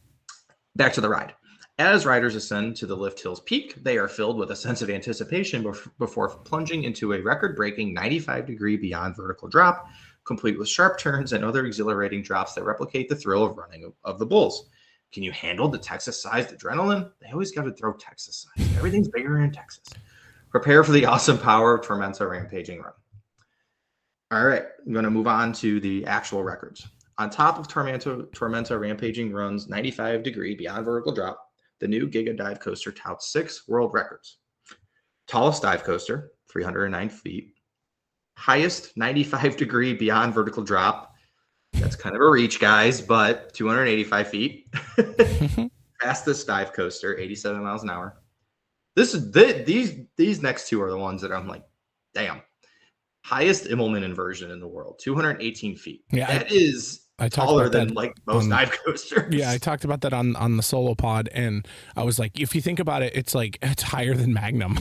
Back to the ride. As riders ascend to the lift hill's peak, they are filled with a sense of anticipation before plunging into a record-breaking 95-degree beyond vertical drop, complete with sharp turns and other exhilarating drops that replicate the thrill of running of the bulls. Can you handle the Texas-sized adrenaline? They always got to throw Texas-sized. Everything's bigger in Texas. Prepare for the awesome power of Tormenta Rampaging Run. All right, I'm going to move on to the actual records. On top of Tormenta Rampaging Run's 95-degree beyond vertical drop, the new Giga Dive Coaster touts 6 world records. Tallest dive coaster, 309 feet. Highest 95-degree beyond vertical drop. That's kind of a reach, guys, but 285 feet. Fastest dive coaster, 87 miles an hour. These next two are the ones that I'm like, damn. Highest Immelman inversion in the world, 218 feet. Yeah, that is taller than like most dive coasters. Yeah, I talked about that on the solo pod, and I was like, if you think about it, it's higher than Magnum,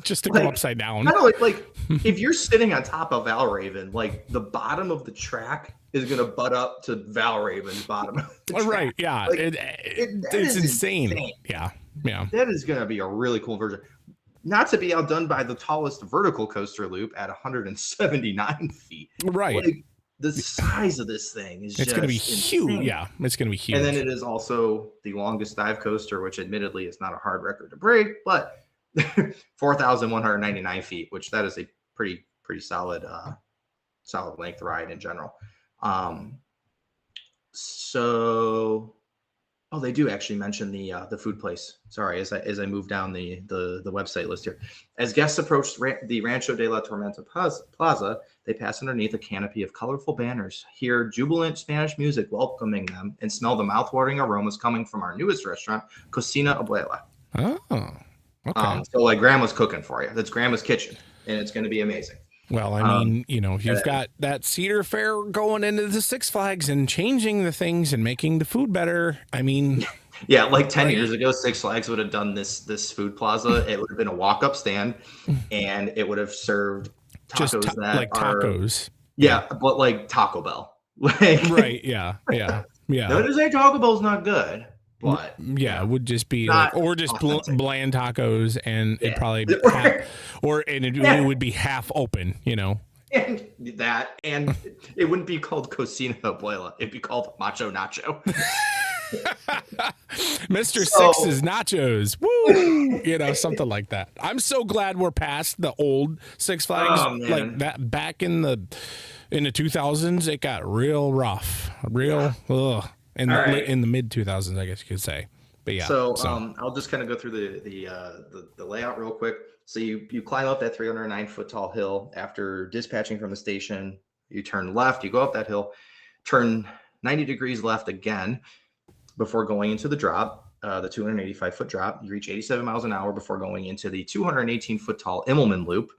just to go upside down. I know, like if you're sitting on top of Valraven, like the bottom of the track is gonna butt up to Valraven's bottom. Right? Yeah, like, it's insane. Yeah. That is gonna be a really cool version. Not to be outdone by the tallest vertical coaster loop at 179 feet. Right. Like, the size of this thing is it's going to be huge. Yeah, it's going to be huge. And then it is also the longest dive coaster, which admittedly is not a hard record to break, but 4,199 feet, which that is a pretty solid length ride in general. They do actually mention the food place. Sorry, as I move down the website list here. As guests approach the Rancho de la Tormenta Plaza, they pass underneath a canopy of colorful banners, hear jubilant Spanish music welcoming them, and smell the mouthwatering aromas coming from our newest restaurant, Cocina Abuela. Oh, okay. So like grandma's cooking for you. That's grandma's kitchen, and it's going to be amazing. Well, I mean, you've got that Cedar Fair going into the Six Flags and changing the things and making the food better. I mean, yeah, like 10 years ago, Six Flags would have done this food plaza. It would have been a walk-up stand, and it would have served tacos tacos. Yeah, but like Taco Bell. Right? Yeah. No, to say Taco Bell's not good. But it would just be or just bland tacos, and it probably it would be half open, And it wouldn't be called Cocina Abuela. It'd be called Macho Nacho. Mr. Six's Nachos. Woo! Something like that. I'm so glad we're past the old Six Flags. Like that back in the 2000s, it got real rough. In the mid 2000s, I guess you could say. But yeah. So I'll just kind of go through the layout real quick. So you climb up that 309 foot tall hill after dispatching from the station. You turn left, you go up that hill, turn 90 degrees left again before going into the drop, the 285 foot drop. You reach 87 miles an hour before going into the 218 foot tall Immelman loop,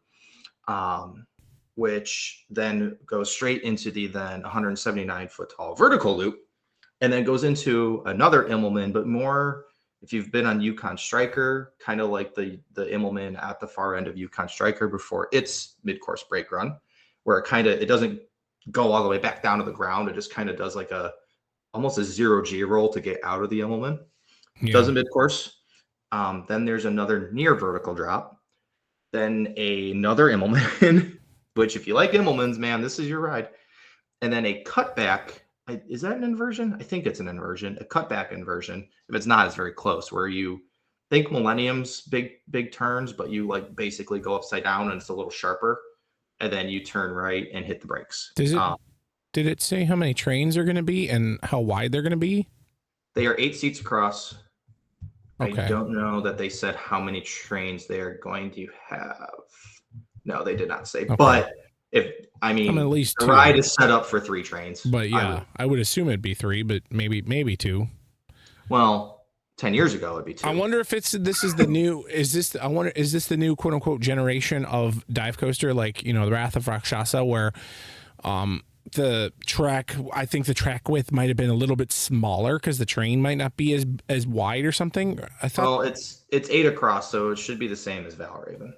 which then goes straight into the then 179 foot tall vertical loop, and then it goes into another Immelman, but more if you've been on Yukon Striker, kind of like the Immelman at the far end of Yukon Striker before its mid-course brake run, where it doesn't go all the way back down to the ground. It just kind of does like almost a 0G roll to get out of the Immelman. Yeah. Does a mid-course. Then there's another near vertical drop. Then another Immelman, which if you like Immelmans, man, this is your ride. And then a cutback. Is that an inversion? I think it's an inversion. A cutback inversion. If it's not, it's very close. Where you think Millennium's big turns, but you like basically go upside down and it's a little sharper, and then you turn right and hit the brakes. Did it say how many trains are going to be and how wide they're going to be? They are 8 seats across. Okay. I don't know that they said how many trains they're going to have. No, they did not say. Okay. But at least the 2. Ride is set up for 3 trains. But yeah, I would assume it'd be 3, but maybe 2. Well, 10 years ago it'd be 2. I wonder if is this the new quote unquote generation of dive coaster, like, the Wrath of Rakshasa, where the track width might have been a little bit smaller because the train might not be as wide or something. I thought. Well, it's 8 across, so it should be the same as Valraven.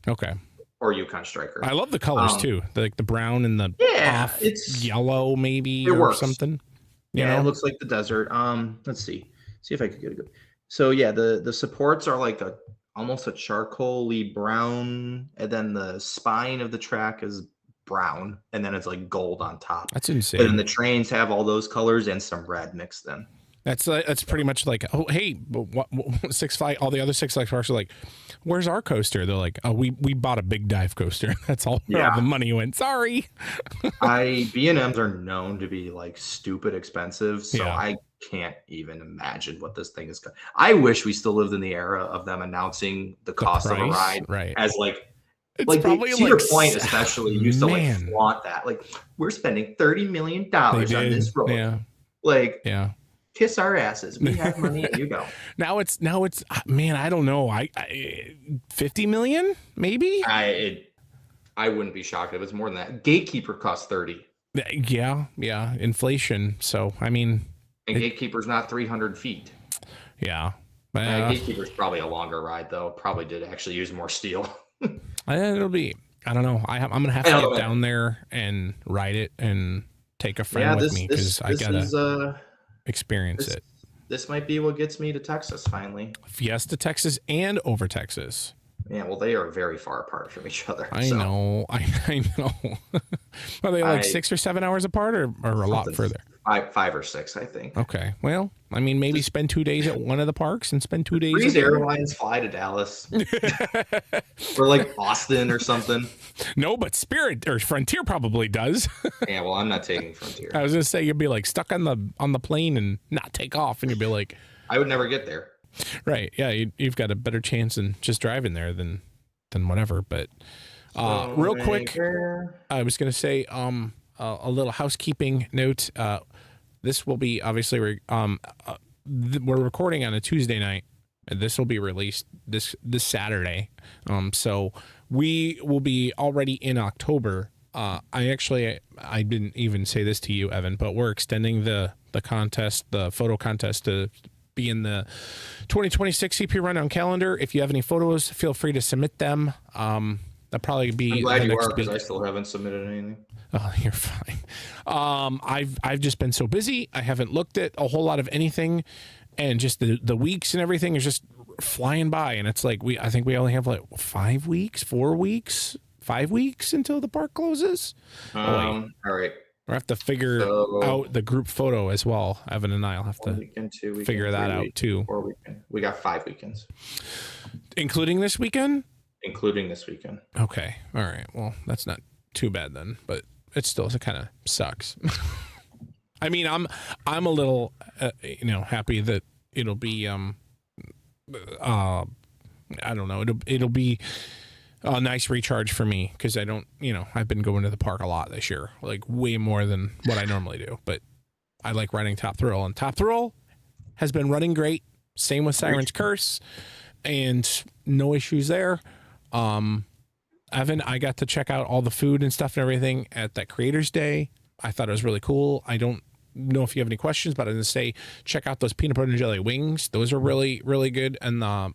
Okay. Or Yukon Striker. I love the colors too, the brown and the it's yellow maybe or works. Something. It looks like the desert. Let's see if I could get a good. So yeah, the supports are like almost a charcoaly brown, and then the spine of the track is brown, and then it's like gold on top. That's insane. And then the trains have all those colors and some red mixed in. That's pretty much like, oh hey, what Six Flags, all the other Six Flags parks are like, where's our coaster? They're like, oh, we bought a big dive coaster. That's all. Yeah. All the money went. Sorry. B&Ms are known to be like stupid expensive, so yeah. I can't even imagine what this thing is. I wish we still lived in the era of them announcing the cost of a ride as like. It's like probably Cedar Point especially used to like flaunt that. Like, we're spending $30 million on this road. Yeah. Like, yeah. Kiss our asses. We have money. You go. Now it's man, I don't know. I 50 million maybe. I wouldn't be shocked if it's more than that. Gatekeeper costs 30. Yeah, inflation. So I mean, and Gatekeeper's not 300 feet. Yeah. Gatekeeper's probably a longer ride though. Probably did actually use more steel. It'll be. I don't know. I'm gonna have to get down there and ride it and take a friend with me because I gotta experience it. This might be what gets me to Texas finally. Fiesta, Texas, and over Texas. Yeah, well, they are very far apart from each other. I know. Are they like 6 or 7 hours apart, or a lot further? 5 or 6, I think. Okay. Well, I mean, maybe spend 2 days at one of the parks and spend 2 days. Breeze Airlines fly to Dallas, or like Austin or something. No, but Spirit or Frontier probably does. Yeah, well, I'm not taking Frontier. I was gonna say you'd be like stuck on the plane and not take off, and you'd be like, I would never get there. Right. Yeah, you've got a better chance than just driving there than whatever. But real quick, I was gonna say a little housekeeping note. This will be obviously we're recording on a Tuesday night, and this will be released this Saturday. So we will be already in October. I didn't even say this to you, Evan, but we're extending the contest, the photo contest, to be in the 2026 CP Rundown calendar. If you have any photos, feel free to submit them. That'll probably be. I'm glad you are, because I still haven't submitted anything. Oh, you're fine. I've just been so busy. I haven't looked at a whole lot of anything, and just the weeks and everything is just flying by. And it's like I think we only have like 5 weeks, 4 weeks, 5 weeks until the park closes. All right. We'll have to figure out the group photo as well. Evan and I'll have to figure that out too. We got 5 weekends, including this weekend. Including this weekend. Okay. All right. Well, that's not too bad then, but it still kind of sucks. I mean, I'm a little, happy that it'll be, I don't know, it'll be a nice recharge for me, because I don't, I've been going to the park a lot this year, like way more than what I normally do. But I like riding Top Thrill, and Top Thrill has been running great. Same with Siren's Curse, and no issues there. Evan, I got to check out all the food and stuff and everything at that Creators Day. I thought it was really cool. I don't know if you have any questions, but I'm going to say check out those peanut butter and jelly wings. Those are really, really good. And the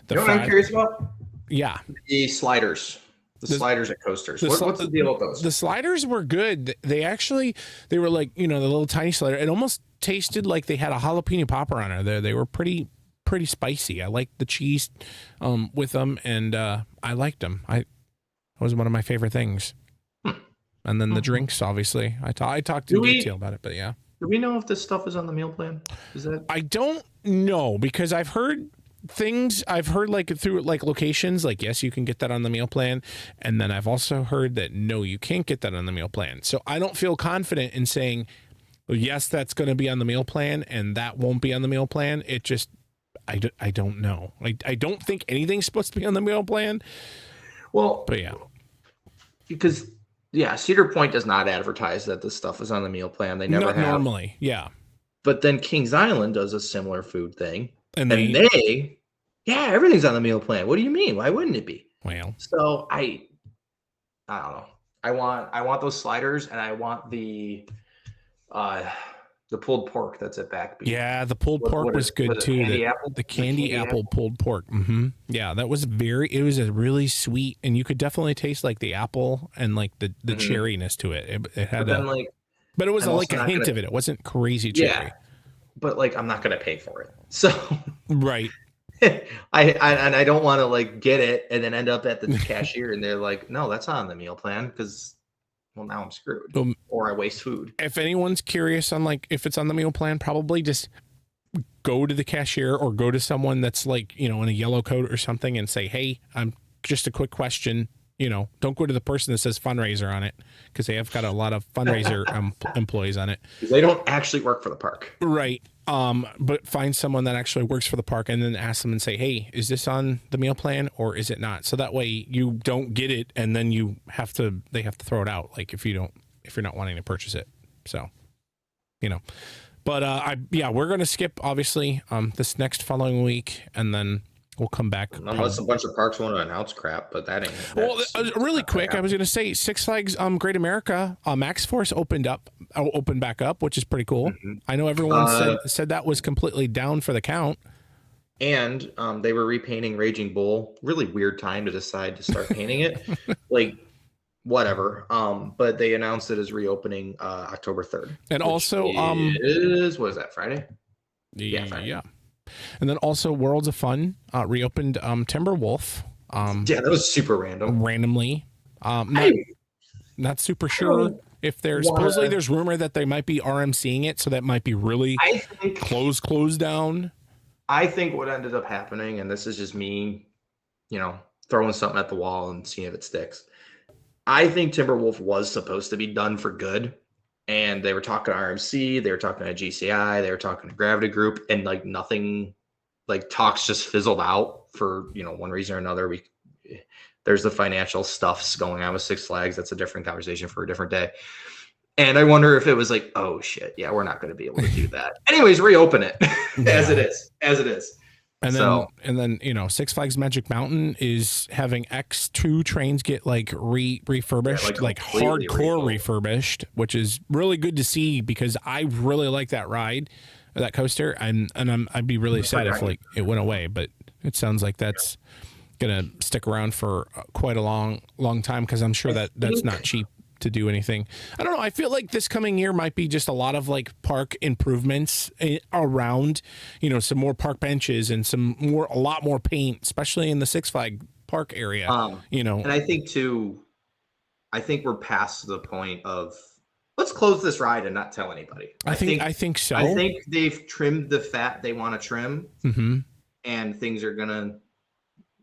you know what I'm curious about? Yeah. The sliders. The sliders at Coasters. What's the deal with those? The sliders were good. They were like, the little tiny slider. It almost tasted like they had a jalapeno popper on it. They were pretty spicy. I liked the cheese with them, and I liked them. It was one of my favorite things. And then the drinks, obviously. I talked in detail about it, but yeah. Do we know if this stuff is on the meal plan? I don't know, because I've heard things. I've heard like through like locations, like yes, you can get that on the meal plan, and then I've also heard that no, you can't get that on the meal plan. So I don't feel confident in saying, well, yes, that's going to be on the meal plan, and that won't be on the meal plan. It just, I don't know. I don't think anything's supposed to be on the meal plan. Well, but yeah, because Cedar Point does not advertise that this stuff is on the meal plan. They never have normally. Yeah, but then Kings Island does a similar food thing. And they everything's on the meal plan. What do you mean? Why wouldn't it be? Well, so I don't know. I want those sliders, and I want the pulled pork that's at Back Beef. Yeah, the pulled pork was good too. The candy apple pulled pork. Mm-hmm. Yeah, that was it was a really sweet, and you could definitely taste like the apple and like the cherryness to it. It had but it was like a hint of it. It wasn't crazy cherry. Yeah, but like I'm not gonna pay for it. So right. I don't want to like get it and then end up at the cashier and they're like, no, that's not on the meal plan, because well, now I'm screwed, or I waste food. If anyone's curious on like if it's on the meal plan, probably just go to the cashier or go to someone that's like, in a yellow coat or something and say, hey, I'm just a quick question. Don't go to the person that says fundraiser on it, because they have got a lot of fundraiser employees on it. They don't actually work for the park. Right. But find someone that actually works for the park and then ask them and say, hey, is this on the meal plan or is it not? So that way you don't get it and then they have to throw it out. Like if you're not wanting to purchase it. So, but we're going to skip obviously this next following week, and then we'll come back. Unless a bunch of parks want to announce crap, but that ain't. Well, really quick, I was going to say Six Flags Great America Max Force opened back up, which is pretty cool. Mm-hmm. I know everyone said that was completely down for the count. And they were repainting Raging Bull. Really weird time to decide to start painting it. Like, whatever. But they announced it as reopening October 3rd. And also what is that, Friday? Yeah, Friday. Yeah. And then also Worlds of Fun reopened Timberwolf. That was super random. Randomly. Not super sure if there's supposedly there's rumor that they might be RMCing it, so that might be really closed down. I think what ended up happening, and this is just me, throwing something at the wall and seeing if it sticks. I think Timberwolf was supposed to be done for good. And they were talking to RMC, they were talking to GCI, they were talking to Gravity Group, and like nothing, like talks just fizzled out for, one reason or another. There's the financial stuffs going on with Six Flags. That's a different conversation for a different day. And I wonder if it was like, oh shit, yeah, we're not going to be able to do that. Anyways, reopen it as it is. And then, Six Flags Magic Mountain is having X2 trains get like refurbished, like hardcore refurbished, which is really good to see, because I really like that ride, that coaster, and I'd be really sad if like it went away, but it sounds like that's gonna stick around for quite a long time, because I'm sure that's not cheap to do anything. I don't know. I feel like this coming year might be just a lot of like park improvements around, some more park benches and a lot more paint, especially in the Six Flag Park area. And I think we're past the point of let's close this ride and not tell anybody. I think so. I think they've trimmed the fat they want to trim, and things are gonna.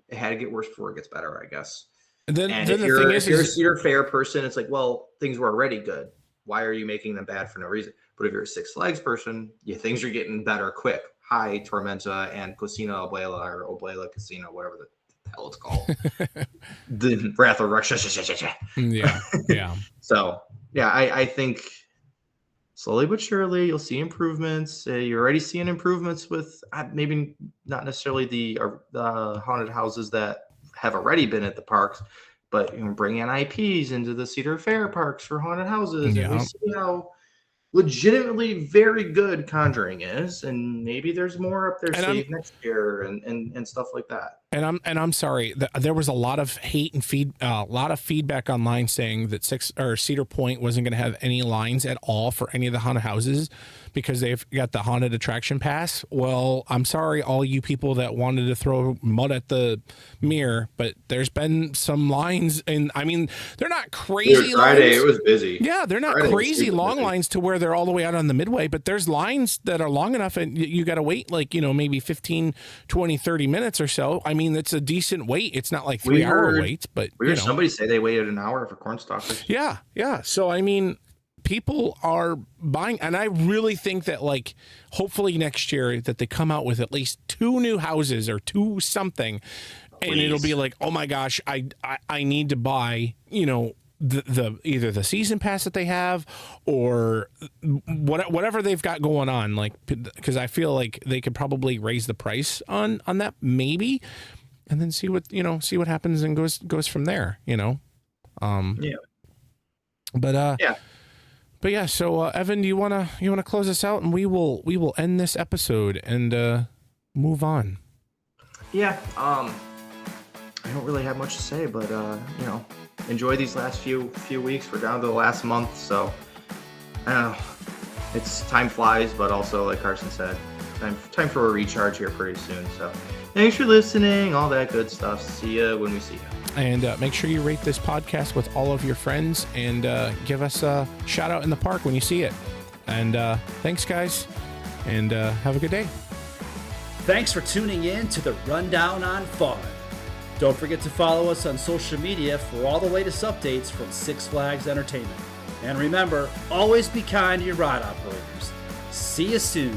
It had to get worse before it gets better, I guess. Then if you're a Cedar Fair person, it's like, well, things were already good. Why are you making them bad for no reason? But if you're a Six Flags person, things are getting better quick. Hi, Tormenta and Cocina Abuela, or Abuela Casino, whatever the hell it's called. The Wrath of Rex. Yeah. So, I think slowly but surely you'll see improvements. You're already seeing improvements with maybe not necessarily the haunted houses that have already been at the parks, but bringing in IPs into the Cedar Fair parks for haunted houses. Yeah. And we see how legitimately very good Conjuring is, and maybe there's more up their And sleeve next year and stuff like that. And I'm sorry. There was a lot of hate and a lot of feedback online saying that Cedar Point wasn't going to have any lines at all for any of the haunted houses because they've got the haunted attraction pass. Well, I'm sorry, all you people that wanted to throw mud at the mirror, but there's been some lines, and I mean they're not crazy. Dude, Friday lines. It was busy. Yeah, they're not Friday crazy long lines to where they're all the way out on the midway, but there's lines that are long enough and you got to wait like, maybe 15, 20, 30 minutes or so. I mean, it's a decent wait. It's not like 3-hour waits, but we heard somebody say they waited an hour for Cornstalkers. Yeah. So, I mean, people are buying, and I really think that like, hopefully next year that they come out with at least 2 new houses or 2 something. And it'll be like, oh my gosh, I need to buy, the either the season pass that they have or whatever they've got going on, like, because I feel like they could probably raise the price on that maybe, and then see what happens and goes from there, Yeah. But yeah, so Evan, do you wanna close us out, and we will end this episode and move on. Yeah. I don't really have much to say, but enjoy these last few weeks. We're down to the last month, so I don't know. It's time flies, but also like Carson said, time for a recharge here pretty soon. So thanks for listening, all that good stuff. See you when we see you. And make sure you rate this podcast with all of your friends and give us a shout out in the park when you see it. And thanks, guys, and have a good day. Thanks for tuning in to the Rundown on Fun. Don't forget to follow us on social media for all the latest updates from Six Flags Entertainment. And remember, always be kind to your ride operators. See you soon.